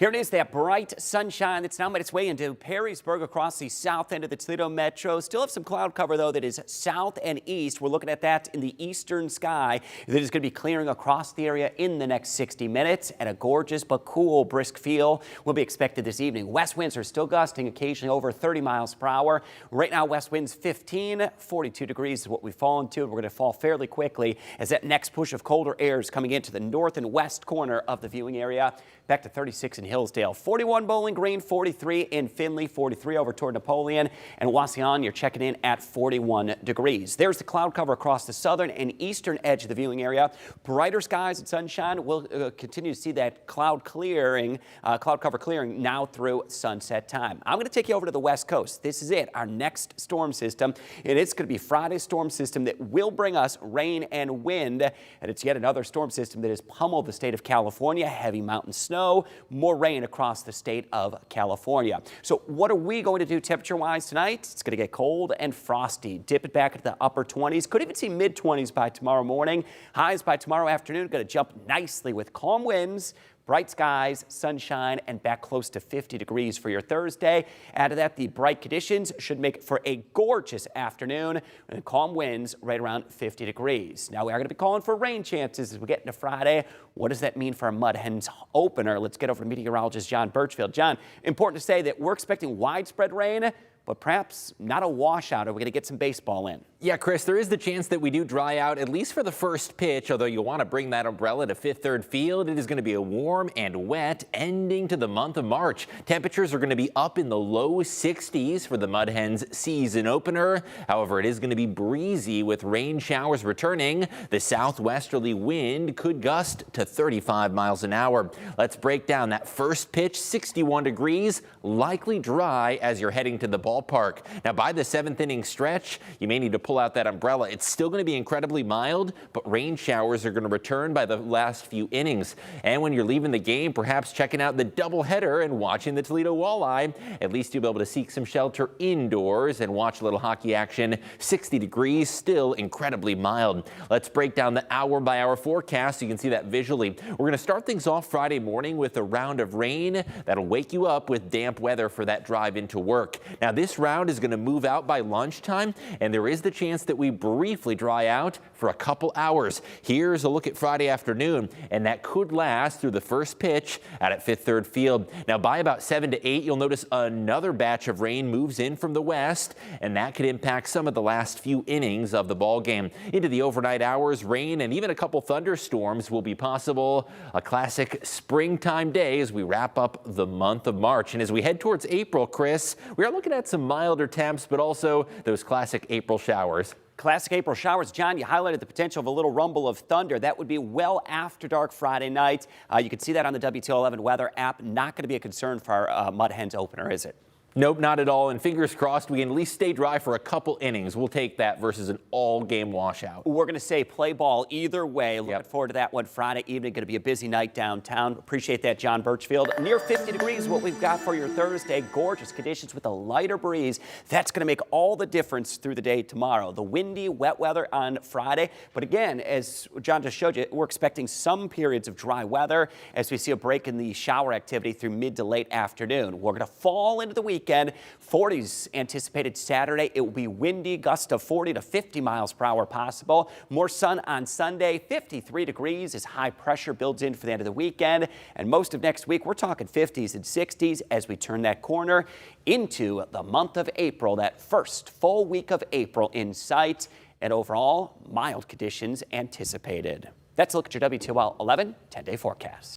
Here it is, that bright sunshine that's now made its way into Perrysburg across the south end of the Toledo Metro. Still have some cloud cover, though, that is south and east. We're looking at that in the eastern sky. That is going to be clearing across the area in the next 60 minutes. And a gorgeous but cool brisk feel will be expected this evening. West winds are still gusting occasionally over 30 miles per hour. Right now, west winds 15, 42 degrees is what we've fallen to. We're going to fall fairly quickly as that next push of colder air is coming into the north and west corner of the viewing area. Back to 36 in Hillsdale, 41 Bowling Green, 43 in Findlay, 43 over toward Napoleon, and Wauseon, you're checking in at 41 degrees. There's the cloud cover across the southern and eastern edge of the viewing area. Brighter skies and sunshine. We'll continue to see that cloud cover clearing now through sunset time. I'm going to take you over to the west coast. This is it, our next storm system, and it's going to be Friday's storm system that will bring us rain and wind, and it's yet another storm system that has pummeled the state of California. Heavy mountain snow, more rain across the state of California. So what are we going to do temperature-wise tonight? It's going to get cold and frosty. Dip it back into the upper 20s. Could even see mid-20s by tomorrow morning. Highs by tomorrow afternoon going to jump nicely with calm winds, bright skies, sunshine, and back close to 50 degrees for your Thursday. Add to that, the bright conditions should make for a gorgeous afternoon and calm winds right around 50 degrees. Now, we are going to be calling for rain chances as we get into Friday. What does that mean for our Mud Hens opener? Let's get over to meteorologist John Birchfield. John, important to say that we're expecting widespread rain, but perhaps not a washout. Are we going to get some baseball in? Yeah, Chris, there is the chance that we do dry out, at least for the first pitch, although you'll want to bring that umbrella to Fifth Third Field. It is going to be a warm and wet ending to the month of March. Temperatures are going to be up in the low 60s for the Mud Hens season opener. However, it is going to be breezy with rain showers returning. The southwesterly wind could gust to 35 miles an hour. Let's break down that first pitch, 61 degrees, likely dry as you're heading to the ballpark. Now, by the seventh inning stretch, you may need to pull out that umbrella. It's still going to be incredibly mild, but rain showers are going to return by the last few innings. And when you're leaving the game, perhaps checking out the doubleheader and watching the Toledo Walleye, at least you'll be able to seek some shelter indoors and watch a little hockey action. 60 degrees, still incredibly mild. Let's break down the hour-by-hour forecast so you can see that visually. We're going to start things off Friday morning with a round of rain that'll wake you up with damp weather for that drive into work. Now, this round is going to move out by lunchtime, and there is the chance that we briefly dry out for a couple hours. Here's a look at Friday afternoon, and that could last through the first pitch out at Fifth Third Field. Now, by about 7 to 8, you'll notice another batch of rain moves in from the west, and that could impact some of the last few innings of the ball game. Into the overnight hours, rain and even a couple thunderstorms will be possible. A classic springtime day as we wrap up the month of March. And as we head towards April, Chris, we are looking at some milder temps, but also those classic April showers. Classic April showers. John, you highlighted the potential of a little rumble of thunder. That would be well after dark Friday night. You can see that on the WTOL 11 weather app. Not going to be a concern for our Mud Hens opener, is it? Nope, not at all. And fingers crossed we can at least stay dry for a couple innings. We'll take that versus an all-game washout. We're going to say play ball either way. Looking forward to that one Friday evening. Going to be a busy night downtown. Appreciate that, John Birchfield. Near 50 degrees is what we've got for your Thursday. Gorgeous conditions with a lighter breeze. That's going to make all the difference through the day tomorrow. The windy, wet weather on Friday. But again, as John just showed you, we're expecting some periods of dry weather as we see a break in the shower activity through mid to late afternoon. We're going to fall into the weekend. 40s anticipated Saturday. It will be windy, gusts of 40 to 50 miles per hour possible. More sun on Sunday. 53 degrees as high pressure builds in for the end of the weekend. And most of next week, we're talking 50s and 60s as we turn that corner into the month of April, that first full week of April in sight. And overall, mild conditions anticipated. That's a look at your WTOL 11 10-day forecast.